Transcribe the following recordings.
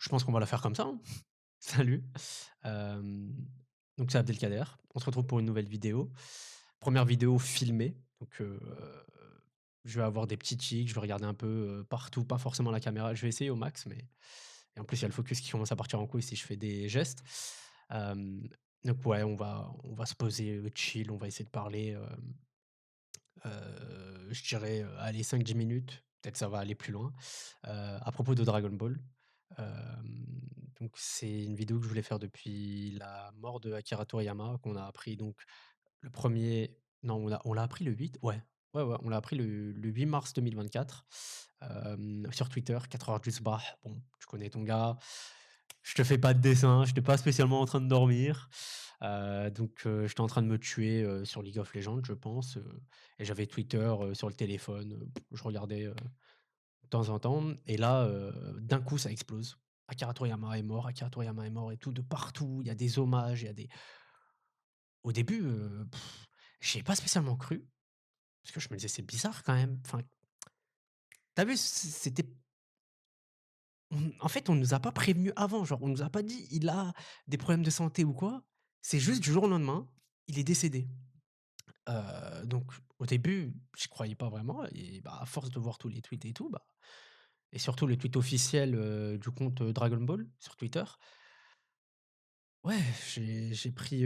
Je pense qu'on va la faire comme ça, hein. Salut. Hem, donc c'est Abdelkader. On se retrouve pour une nouvelle vidéo. Première vidéo filmée, donc je vais avoir des petits tics, je vais regarder un peu, partout, pas forcément la caméra. Je vais essayer au max, mais et en plus, il y a le focus qui commence à partir en couille si je fais des gestes. Hem, donc ouais, on va se poser, chill, on va essayer de parler, je dirais, allez 5-10 minutes, peut-être ça va aller plus loin, à propos de Dragon Ball. Donc c'est une vidéo que je voulais faire depuis la mort de Akira Toriyama, qu'on a appris donc le premier. Non, on l'a appris le 8. Ouais, ouais, ouais, on l'a appris le 8 mars 2024, sur Twitter, 4 heures du Bah, bon, tu connais ton gars, je te fais pas de dessin, je j'étais pas spécialement en train de dormir, donc j'étais en train de me tuer, sur League of Legends, je pense, et j'avais Twitter, sur le téléphone, je regardais, de temps en temps et là, d'un coup, ça explose. Akira Toriyama est mort, Akira Toriyama est mort et tout, de partout, il y a des hommages, il y a des au début, j'y ai pas spécialement cru, parce que je me disais: «C'est bizarre quand même». Enfin, tu vu, c'était en fait, on nous a pas prévenus avant, genre, on nous a pas dit: «Il a des problèmes de santé ou quoi». C'est juste du jour au lendemain, il est décédé. Donc au début, j'y croyais pas vraiment et bah, à force de voir tous les tweets et tout, bah et surtout le tweet officiel, du compte, Dragon Ball sur Twitter, ouais, j'ai pris,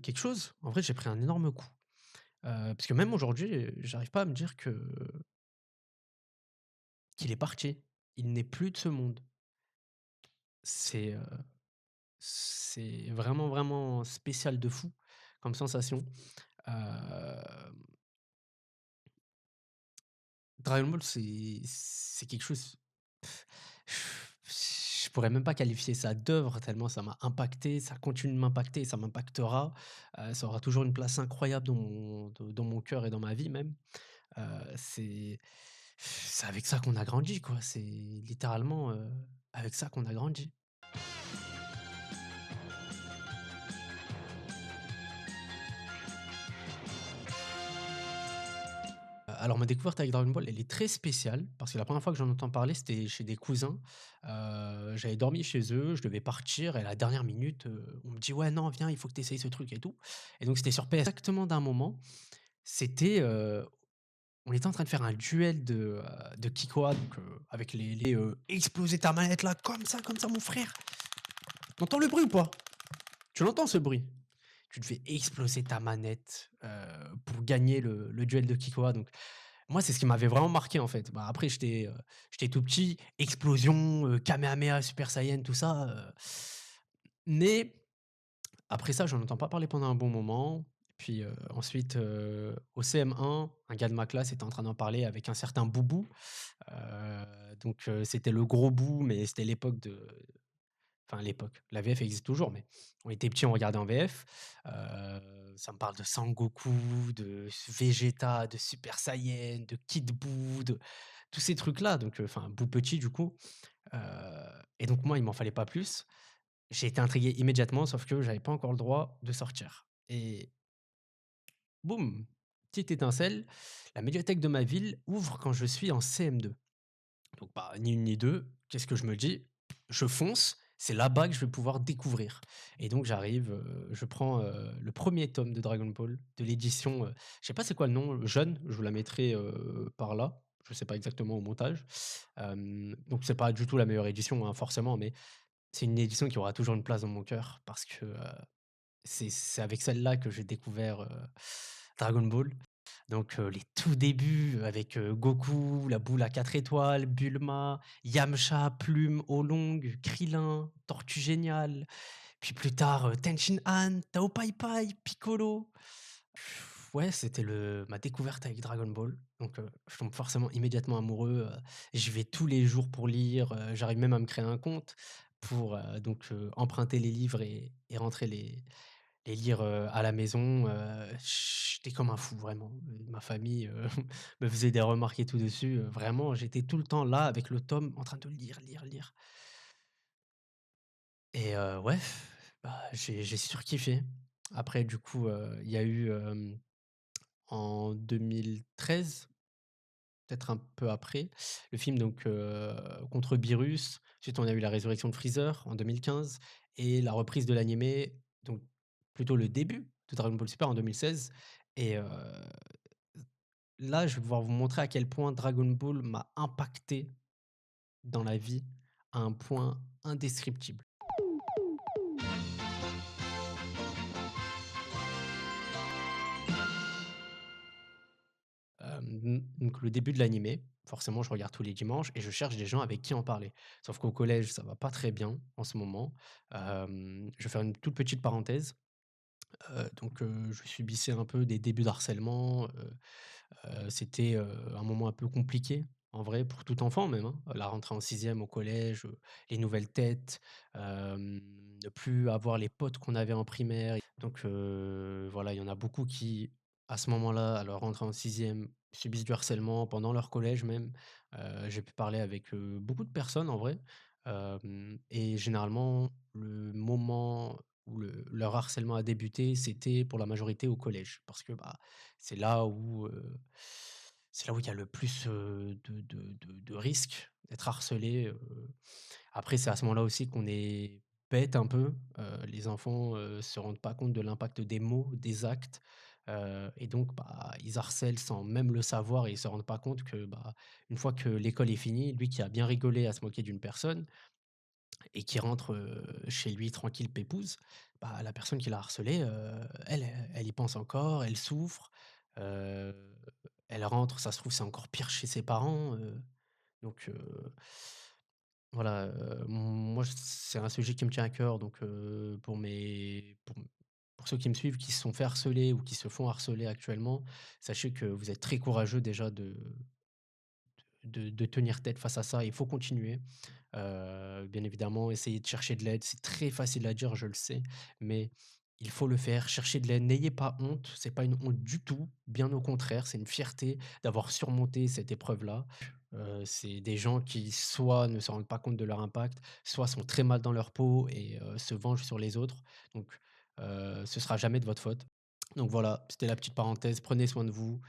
quelque chose. En vrai, j'ai pris un énorme coup, parce que même aujourd'hui, j'arrive pas à me dire qu'il est parti. Il n'est plus de ce monde. C'est, c'est vraiment, vraiment spécial de fou comme sensation. Hem, Dragon Ball, c'est quelque chose. Je pourrais même pas qualifier ça d'œuvre tellement ça m'a impacté, ça continue de m'impacter et ça m'impactera. Ça aura toujours une place incroyable dans mon cœur et dans ma vie même. C'est avec ça qu'on a grandi quoi, c'est littéralement, avec ça qu'on a grandi. Alors ma découverte avec Dragon Ball, elle est très spéciale parce que la première fois que j'en entends parler, c'était chez des cousins. J'avais dormi chez eux, je devais partir et à la dernière minute, on me dit: «Ouais, non, viens, il faut que tu essayes ce truc et tout» et donc c'était sur PS exactement d'un moment. C'était, on était en train de faire un duel de Kikoa donc avec les «exploser ta manette là, comme ça mon frère! Tu entends le bruit ou pas? Tu l'entends ce bruit?» Tu devais exploser ta manette, pour gagner le duel de Kikoa donc moi, c'est ce qui m'avait vraiment marqué, en fait. Bah, après j'étais tout petit, explosion, Kamehameha, Super Saiyan, tout ça, mais après ça, j'en entends pas parler pendant un bon moment. Puis, ensuite, au CM1, un gars de ma classe était en train d'en parler avec un certain Boubou. Donc, c'était le gros bout, mais c'était l'époque de enfin l'époque, la VF existe toujours, mais on était petits, on regardait en VF. Ça me parle de Sangoku, de Vegeta, de Super Saiyan, de Kid Buu, de tous ces trucs-là, donc enfin Buu petit du coup, heu et donc moi, il m'en fallait pas plus. J'ai été intrigué immédiatement, sauf que j'avais pas encore le droit de sortir et boum! Petite étincelle, la médiathèque de ma ville ouvre quand je suis en CM2. Donc bah, ni une ni deux, qu'est-ce que je me dis? Je fonce, c'est là-bas que je vais pouvoir découvrir et donc j'arrive, je prends, le premier tome de Dragon Ball de l'édition, je sais pas c'est quoi le nom, jeune, je vous la mettrai, par là. Je sais pas exactement au montage. Donc c'est pas du tout la meilleure édition, hein, forcément, mais c'est une édition qui aura toujours une place dans mon cœur parce que, c'est avec celle-là que j'ai découvert, Dragon Ball. Donc, les tout débuts avec, Goku, la boule à 4 étoiles, Bulma, Yamcha, Plume, Oolong, Krillin, Tortue Géniale, puis plus tard, Tenshin Han, Tao Pai Pai, Piccolo. Ouais, c'était le ma découverte avec Dragon Ball. Donc, je tombe forcément immédiatement amoureux, j'y vais tous les jours pour lire, j'arrive même à me créer un compte pour, donc, emprunter les livres et rentrer les lire, à la maison, j'étais comme un fou vraiment. Ma famille, me faisait des remarques et tout dessus, vraiment j'étais tout le temps là avec le tome en train de lire, lire, lire et ouais, bah, j'ai surkiffé. Après du coup, il y a eu, en 2013, peut-être un peu après, le film donc, Contre Beerus. Ensuite, on a eu la résurrection de Freezer en 2015 et la reprise de l'animé, donc plutôt le début de Dragon Ball Super en 2016 et là, je vais pouvoir vous montrer à quel point Dragon Ball m'a impacté dans la vie à un point indescriptible. Donc le début de l'animé, forcément, je regarde tous les dimanches et je cherche des gens avec qui en parler. Sauf qu'au collège, ça va pas très bien en ce moment. Je vais faire une toute petite parenthèse. Je subissais un peu des débuts d'harcèlement, c'était, un moment un peu compliqué, en vrai, pour tout enfant même, hein. La rentrée en sixième au collège, les nouvelles têtes, ne plus avoir les potes qu'on avait en primaire. Voilà, il y en a beaucoup qui, à ce moment-là, à leur rentrée en sixième, subissent du harcèlement pendant leur collège même. J'ai pu parler avec, beaucoup de personnes en vrai, et généralement, le moment où leur harcèlement a débuté, c'était pour la majorité au collège. Parce que, bah, c'est là où, c'est là où il y a le plus, de risques d'être harcelé. Après, c'est à ce moment-là aussi qu'on est bête un peu. Les enfants, se rendent pas compte de l'impact des mots, des actes, et donc, bah, ils harcèlent sans même le savoir et ils se rendent pas compte que, bah, une fois que l'école est finie, lui qui a bien rigolé à se moquer d'une personne et qui rentre, chez lui tranquille pépouze, bah, la personne qui l'a harcelé, elle y pense encore, elle souffre, heu, elle rentre, ça se trouve, c'est encore pire chez ses parents, donc heu, voilà, moi, c'est un sujet qui me tient à cœur, pour ceux qui me suivent, qui se sont fait harceler ou qui se font harceler actuellement, sachez que vous êtes très courageux déjà de tenir tête face à ça. Il faut continuer. Bien évidemment, essayer de chercher de l'aide, c'est très facile à dire, je le sais, mais il faut le faire. Chercher de l'aide, n'ayez pas honte, c'est pas une honte du tout, bien au contraire, c'est une fierté d'avoir surmonté cette épreuve-là. C'est des gens qui soit ne se rendent pas compte de leur impact, soit sont très mal dans leur peau et se vengent sur les autres. Donc, ce sera jamais de votre faute. Donc voilà, c'était la petite parenthèse. Prenez soin de vous.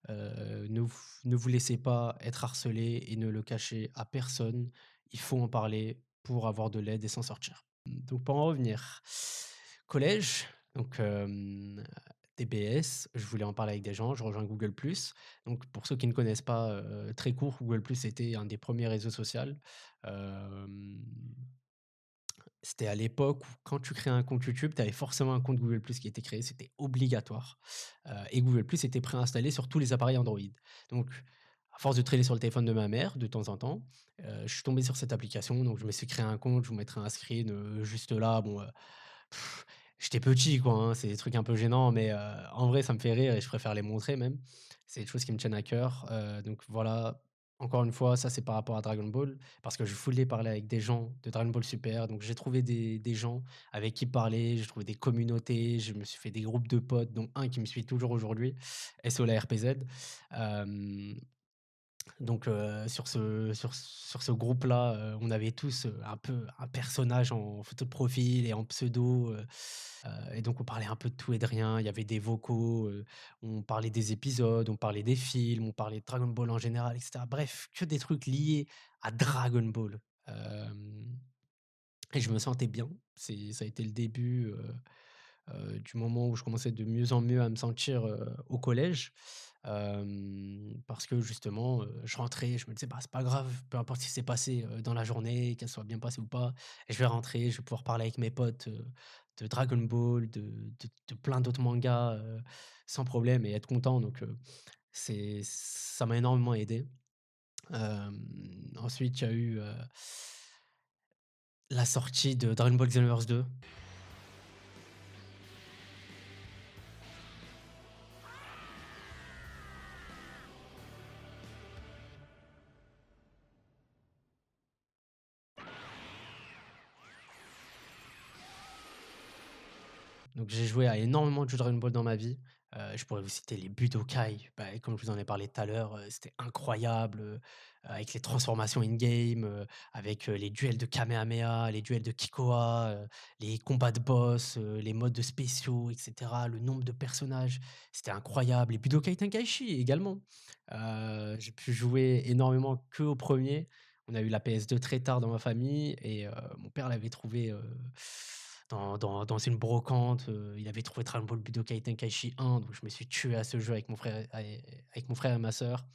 Ne vous laissez pas être harcelé et ne le cachez à personne. Il faut en parler pour avoir de l'aide et s'en sortir. Donc pour en revenir, collège, TBS, je voulais en parler avec des gens, je rejoins Google+. Donc pour ceux qui ne connaissent pas, très court, Google+ était un des premiers réseaux social. Hem C'était à l'époque où quand tu créais un compte YouTube, tu avais forcément un compte Google+ qui était créé, c'était obligatoire, et Google+ était préinstallé sur tous les appareils Android. Donc à force de traîner sur le téléphone de ma mère de temps en temps, je suis tombé sur cette application, donc je me suis créé un compte, je vous mettrai un screen, juste là. Bon, j'étais petit quoi, hein, c'est des trucs un peu gênants, mais en vrai ça me fait rire et je préfère les montrer même. C'est des choses qui me tiennent à cœur, donc voilà. Encore une fois, ça c'est par rapport à Dragon Ball, parce que je voulais parler avec des gens de Dragon Ball Super, donc j'ai trouvé des gens avec qui parler, j'ai trouvé des communautés, je me suis fait des groupes de potes, dont un qui me suit toujours aujourd'hui, SOLARPZ. Hem sur ce groupe-là, on avait tous, un peu un personnage en photo de profil et en pseudo, et donc on parlait un peu de tout et de rien. Il y avait des vocaux, on parlait des épisodes, on parlait des films, on parlait de Dragon Ball en général et cetera. Bref, que des trucs liés à Dragon Ball. Hem Et je me sentais bien. Ça a été le début, du moment où je commençais de mieux en mieux à me sentir, au collège. Parce que justement, je rentrais, je me disais: «Bah, c'est pas grave, peu importe ce qui s'est passé, dans la journée, qu'elle soit bien passée ou pas, et je vais rentrer, je vais pouvoir parler avec mes potes, de Dragon Ball, de plein d'autres mangas, sans problème et être content». Ça m'a énormément aidé. Ensuite, il y a eu, la sortie de Dragon Ball Xenoverse 2. Donc j'ai joué à énormément de jeux Dragon Ball dans ma vie. Je pourrais vous citer les Budokai, bah, comme je vous en ai parlé tout à l'heure, c'était incroyable, avec les transformations in game, avec, les duels de Kamehameha, les duels de Kikoa, les combats de boss, les modes spéciaux et cetera, le nombre de personnages, c'était incroyable. Les Budokai Tenkaichi également. J'ai pu jouer énormément que au premier. On a eu la PS2 très tard dans ma famille et mon père l'avait trouvée, dans une brocante, il avait trouvé Dragon Ball Budokai Tenkaichi 1, donc je me suis tué à ce jeu avec mon frère et ma sœur.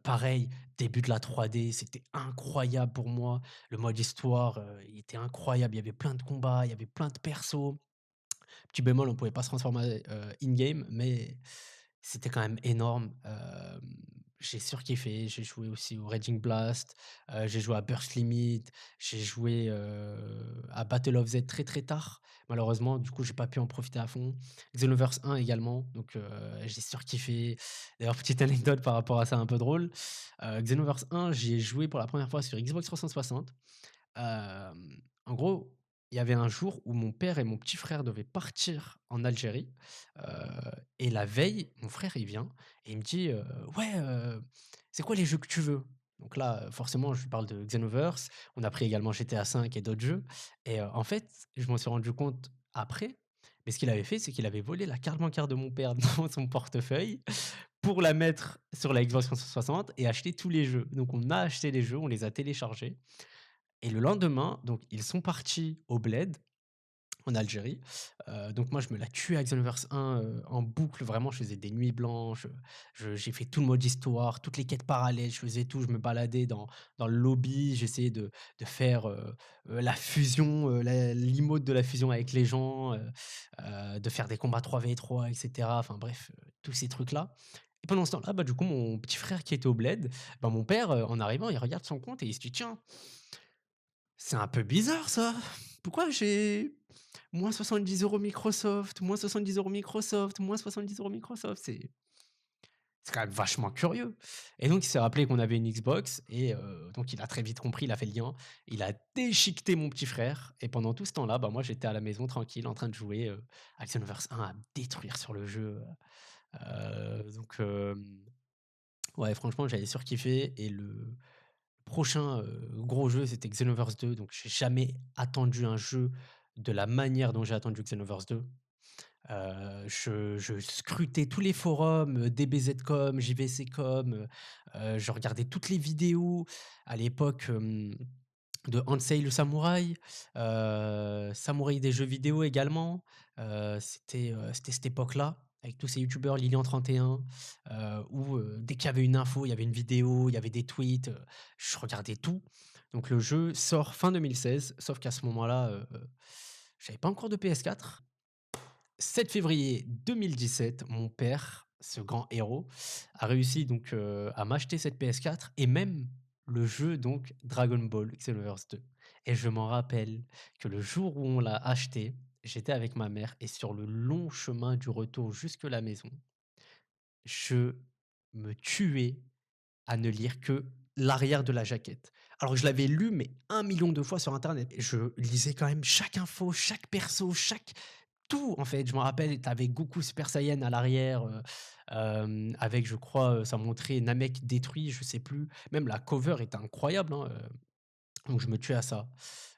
Pareil, début de la 3D, c'était incroyable pour moi. Le mode histoire, il était incroyable. Il y avait plein de combats, il y avait plein de persos. Petit bémol, on pouvait pas se transformer, in game, mais c'était quand même énorme. J'ai surkiffé. J'ai joué aussi au Raging Blast, j'ai joué à Burst Limit, j'ai joué, à Battle of Z très, très tard. Malheureusement, du coup, j'ai pas pu en profiter à fond. Xenoverse 1 également, donc j'ai surkiffé. D'ailleurs, petite anecdote par rapport à ça un peu drôle, Xenoverse 1, j'y ai joué pour la première fois sur Xbox 360. En gros, il y avait un jour où mon père et mon petit frère devaient partir en Algérie, heu et la veille, mon frère, il vient et il me dit, «Ouais, c'est quoi les jeux que tu veux?» Donc là, forcément, je lui parle de Xenoverse. On a pris également GTA V et d'autres jeux et en fait, je m'en suis rendu compte après, mais ce qu'il avait fait, c'est qu'il avait volé la carte bancaire de mon père dans son portefeuille pour la mettre sur la Xbox 360 et acheter tous les jeux. Donc on a acheté les jeux, on les a téléchargés et le lendemain, donc ils sont partis au Bled, en Algérie. Donc moi, je me la tuais à Xenoverse 1, en boucle. Vraiment, je faisais des nuits blanches, j'ai fait tout le mode histoire, toutes les quêtes parallèles, je faisais tout. Je me baladais dans le lobby, j'essayais de faire, la fusion, la l'emote de la fusion avec les gens, de faire des combats 3v3 et cetera. Enfin bref, tous ces trucs-là et pendant ce temps-là, bah, du coup, mon petit frère qui était au Bled, bah, mon père, en arrivant, il regarde son compte et il se dit: «Tiens, c'est un peu bizarre ça. Pourquoi j'ai moins 70 € Microsoft, moins 70 € Microsoft, moins 70 € Microsoft?» C'est quand même vachement curieux et donc il s'est rappelé qu'on avait une Xbox et donc il a très vite compris, il a fait le lien. Il a déchiqueté mon petit frère et pendant tout ce temps-là, bah, moi j'étais à la maison tranquille en train de jouer, à Xenoverse 1 à me détruire sur le jeu, donc ouais franchement j'avais surkiffé et le prochain, gros jeu, c'était Xenoverse 2, donc j'ai jamais attendu un jeu de la manière dont j'ai attendu Xenoverse 2. Je scrutais tous les forums, DBZcom, JVCcom, je regardais toutes les vidéos à l'époque, de Ansei le samouraï, samouraï des jeux vidéo également. C'était cette époque-là, avec tous ces youtubeurs Lilian31, où, dès qu'il y avait une info, il y avait une vidéo, il y avait des tweets, je regardais tout. Donc le jeu sort fin 2016, sauf qu'à ce moment-là, j'avais pas encore de PS4. 7 février 2017, mon père, ce grand héros, a réussi donc, à m'acheter cette PS4 et même le jeu donc Dragon Ball Xenoverse 2 et je m'en rappelle que le jour où on l'a acheté, j'étais avec ma mère et sur le long chemin du retour jusque la maison, je me tuais à ne lire que l'arrière de la jaquette. Alors que je l'avais lu, mais 1 million de fois sur internet. Je lisais quand même chaque info, chaque perso, chaque tout en fait. Je me rappelle, tu avais Goku Super Saiyan à l'arrière, avec je crois, ça montrait Namek détruit, je sais plus. Même la cover était incroyable, hein, donc je me tuais à ça.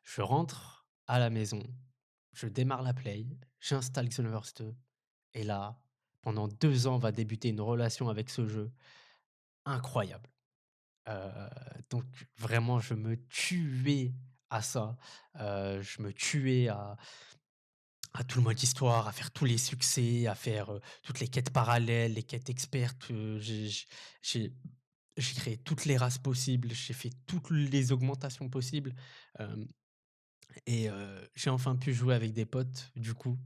Je rentre à la maison, je démarre la Play, j'installe Xenoverse 2 et là, pendant 2 ans va débuter une relation avec ce jeu incroyable. Donc vraiment je me tuais à ça, je me tuais à tout le mode histoire, à faire tous les succès, à faire, toutes les quêtes parallèles, les quêtes expertes, j'ai j'ai créé toutes les races possibles, j'ai fait toutes les augmentations possibles, hem et j'ai enfin pu jouer avec des potes du coup,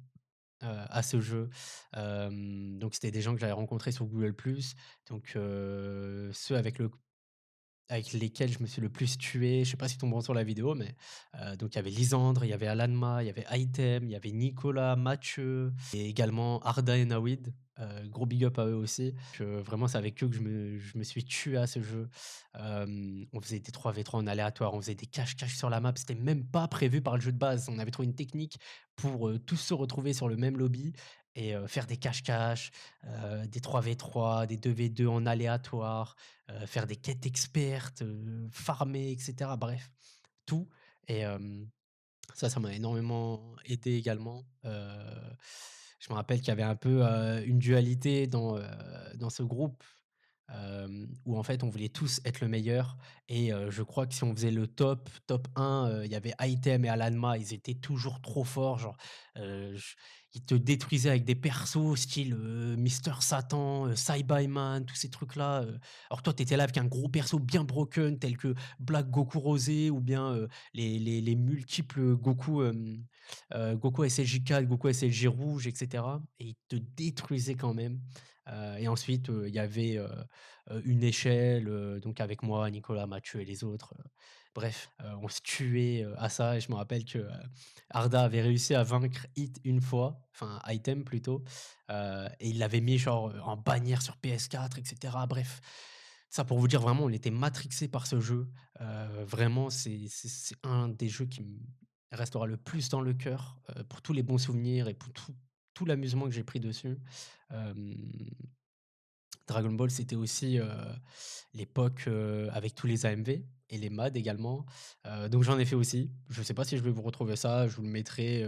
à ce jeu. Donc c'était des gens que j'avais rencontrés sur Google+, donc ceux avec lesquels je me suis le plus tué. Je sais pas si tu tomberas sur la vidéo, mais donc il y avait Lisandre, il y avait Alanma, il y avait Item, il y avait Nicolas, Mathieu et également Arda et Nawid. Gros big up à eux aussi. Vraiment, c'est avec eux que je me suis tué à ce jeu. On faisait des 3v3 en aléatoire, on faisait des cache-cache sur la map. C'était même pas prévu par le jeu de base. On avait trouvé une technique pour tous se retrouver sur le même lobby et faire des cache-cache, des 3v3, des 2v2 en aléatoire, faire des quêtes expertes, farmer et cetera. Bref, tout et ça m'a énormément aidé également. Je me rappelle qu'il y avait un peu, une dualité dans ce groupe. où en fait on voulait tous être le meilleur et je crois que si on faisait le top 1, il y avait Item et Alanma, ils étaient toujours trop forts, genre, j ils te détruisaient avec des persos style, Mister Satan, Saibayman, tous ces trucs-là, alors toi tu étais là avec un gros perso bien broken tel que Black Goku Rosé ou bien, les multiples Goku, Goku SLJ4, Goku SLJ Rouge et cetera et ils te détruisaient quand même, et ensuite, il y avait, une échelle, donc avec moi, Nicolas, Mathieu et les autres, bref, on se tuait, à ça et je me rappelle que, Arda avait réussi à vaincre Hit une fois, enfin Item plutôt, et il l'avait mis genre, en bannière sur PS4 et cetera. Bref, ça pour vous dire vraiment on était matrixés par ce jeu, vraiment c'est un des jeux qui me restera le plus dans le cœur, pour tous les bons souvenirs et pour tout l'amusement que j'ai pris dessus. Hem Dragon Ball, c'était aussi, l'époque, avec tous les AMV et les MAD également, donc j'en ai fait aussi. Je sais pas si je vais vous retrouver ça, je vous le mettrai,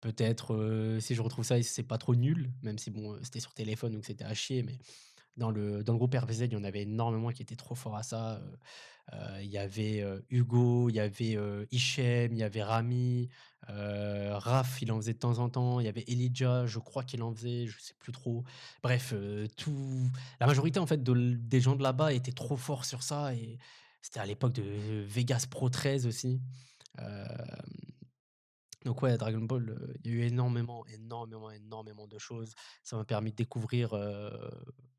peut-être, si je retrouve ça et si c'est pas trop nul, même si bon, c'était sur téléphone donc c'était à chier, mais dans le groupe RPZ, il y en avait énormément qui étaient trop forts à ça, il y avait, Hugo, il y avait, Hichem, il y avait Rami, Raph, il en faisait de temps en temps, il y avait Elijah, je crois qu'il en faisait, je sais plus trop. Bref, tout la majorité en fait des gens de là-bas étaient trop forts sur ça et c'était à l'époque de Vegas Pro 13 aussi. Hem, donc ouais, Dragon Ball, il y a eu énormément, énormément, énormément de choses. Ça m'a permis de découvrir,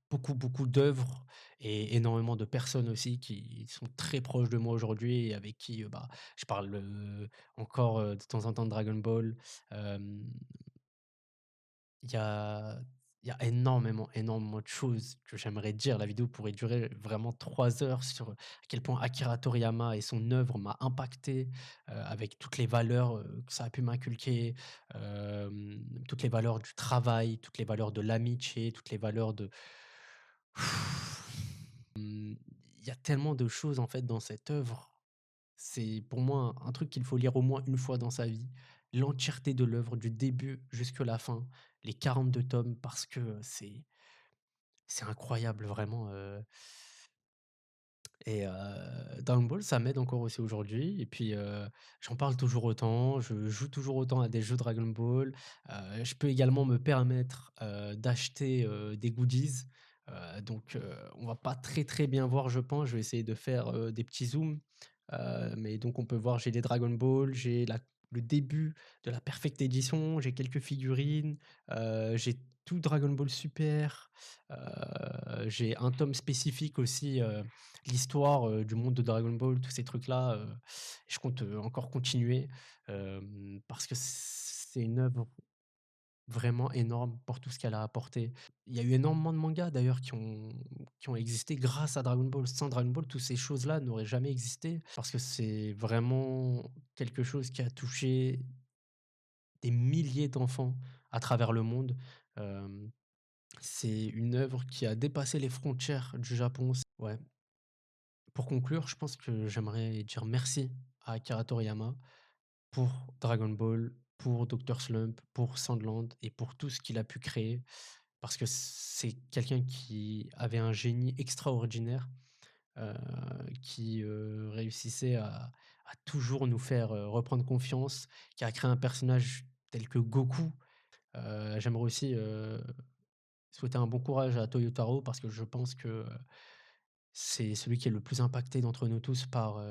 beaucoup, beaucoup d'œuvres et énormément de personnes aussi qui sont très proches de moi aujourd'hui et avec qui, bah, je parle, encore, de temps en temps de Dragon Ball. Hem il y a il y a énormément, énormément de choses que j'aimerais dire. La vidéo pourrait durer vraiment 3 heures sur, à quel point Akira Toriyama et son œuvre m'a impacté, avec toutes les valeurs, que ça a pu m'inculquer, toutes les valeurs du travail, toutes les valeurs de l'amitié, toutes les valeurs de il y a tellement de choses en fait dans cette œuvre. C'est pour moi un truc qu'il faut lire au moins une fois dans sa vie. L'entièreté de l'œuvre du début jusque la fin, les 42 tomes parce que c'est incroyable vraiment, et Dragon Ball, ça m'aide encore aussi aujourd'hui et puis, j'en parle toujours autant, je joue toujours autant à des jeux Dragon Ball. Je peux également me permettre, d'acheter, des goodies, donc, on va pas très, très bien voir je pense. Je vais essayer de faire, des petits zooms, mais donc on peut voir j'ai des Dragon Ball, j'ai le début de la Perfect Edition, j'ai quelques figurines, j'ai tout Dragon Ball Super, j'ai un tome spécifique aussi, l'histoire, du monde de Dragon Ball, tous ces trucs-là, je compte, encore continuer, parce que c'est une œuvre vraiment énorme pour tout ce qu'elle a apporté. Il y a eu énormément de mangas d'ailleurs qui ont existé grâce à Dragon Ball. Sans Dragon Ball, toutes ces choses-là n'auraient jamais existé parce que c'est vraiment quelque chose qui a touché des milliers d'enfants à travers le monde. Hem, c'est une œuvre qui a dépassé les frontières du Japon. Ouais. Pour conclure, je pense que j'aimerais dire merci à Akira Toriyama pour Dragon Ball, pour Dr Slump, pour Sandland et pour tout ce qu'il a pu créer. Parce que c'est quelqu'un qui avait un génie extraordinaire, heu, qui, réussissait à toujours nous faire, reprendre confiance, qui a créé un personnage tel que Goku. J'aimerais aussi, souhaiter un bon courage à Toyotaro parce que je pense que c'est celui qui est le plus impacté d'entre nous tous par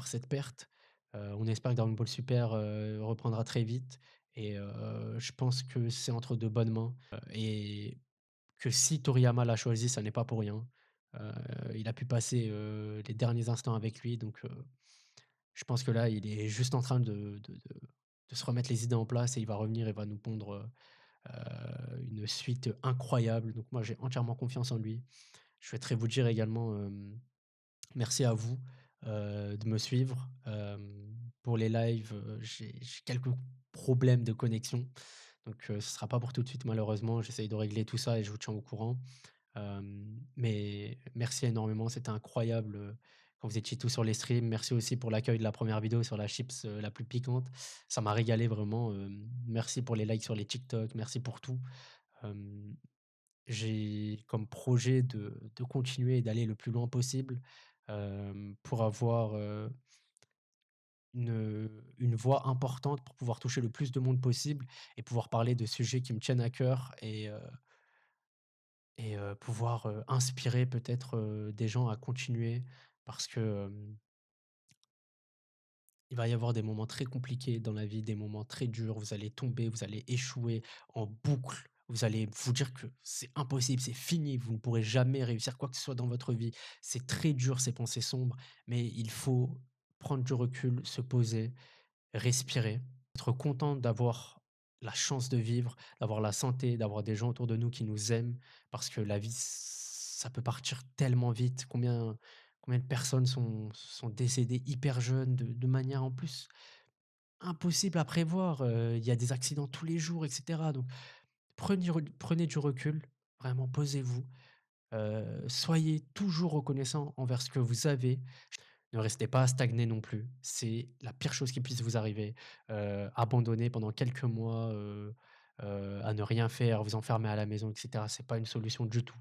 cette perte. On espère que Dragon Ball Super, reprendra très vite et je pense que c'est entre de bonnes mains, et que si Toriyama l'a choisi, ça n'est pas pour rien. Heu, il a pu passer, les derniers instants avec lui donc je pense que là, il est juste en train de se remettre les idées en place et il va revenir et va nous pondre, une suite incroyable donc moi j'ai entièrement confiance en lui. Je souhaiterais vous dire également, merci à vous, de me suivre. Pour les lives, j'ai quelques problèmes de connexion, donc ce sera pas pour tout de suite malheureusement. J'essaye de régler tout ça et je vous tiens au courant. Mais merci énormément, c'était incroyable, quand vous étiez tous sur les streams. Merci aussi pour l'accueil de la première vidéo sur la chips, la plus piquante. Ça m'a régalé vraiment, merci pour les likes sur les TikTok, merci pour tout. Hem j'ai comme projet de continuer et d'aller le plus loin possible, pour avoir, une voix importante, pour pouvoir toucher le plus de monde possible et pouvoir parler de sujets qui me tiennent à cœur et pouvoir, inspirer peut-être, des gens à continuer parce que, il va y avoir des moments très compliqués dans la vie, des moments très durs. Vous allez tomber, vous allez échouer en boucle. Vous allez vous dire que c'est impossible, c'est fini, vous ne pourrez jamais réussir quoi que ce soit dans votre vie. C'est très dur ces pensées sombres, mais il faut prendre du recul, se poser, respirer, être content d'avoir la chance de vivre, d'avoir la santé, d'avoir des gens autour de nous qui nous aiment, parce que la vie, ça peut partir tellement vite. Combien de personnes sont décédées hyper jeunes, de manière en plus impossible à prévoir. Il y a des accidents tous les jours, et cetera. Donc prenez du recul, vraiment posez-vous, soyez toujours reconnaissant envers ce que vous avez. Ne restez pas stagné non plus. C'est la pire chose qui puisse vous arriver. Abandonner pendant quelques mois, à ne rien faire, vous enfermer à la maison et cetera, c'est pas une solution du tout.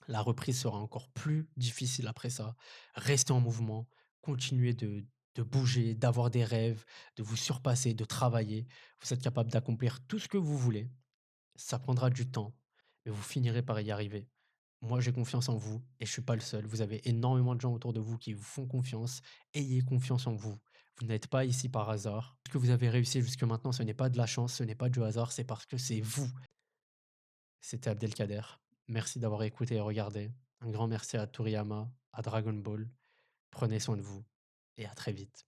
La reprise sera encore plus difficile après ça. Restez en mouvement, continuez de bouger, d'avoir des rêves, de vous surpasser, de travailler. Vous êtes capable d'accomplir tout ce que vous voulez. Ça prendra du temps, mais vous finirez par y arriver. Moi, j'ai confiance en vous et je suis pas le seul. Vous avez énormément de gens autour de vous qui vous font confiance. Ayez confiance en vous. Vous n'êtes pas ici par hasard. Ce que vous avez réussi jusque maintenant, ce n'est pas de la chance, ce n'est pas du hasard, c'est parce que c'est vous. C'était Abdelkader. Merci d'avoir écouté et regardé. Un grand merci à Toriyama, à Dragon Ball. Prenez soin de vous et à très vite.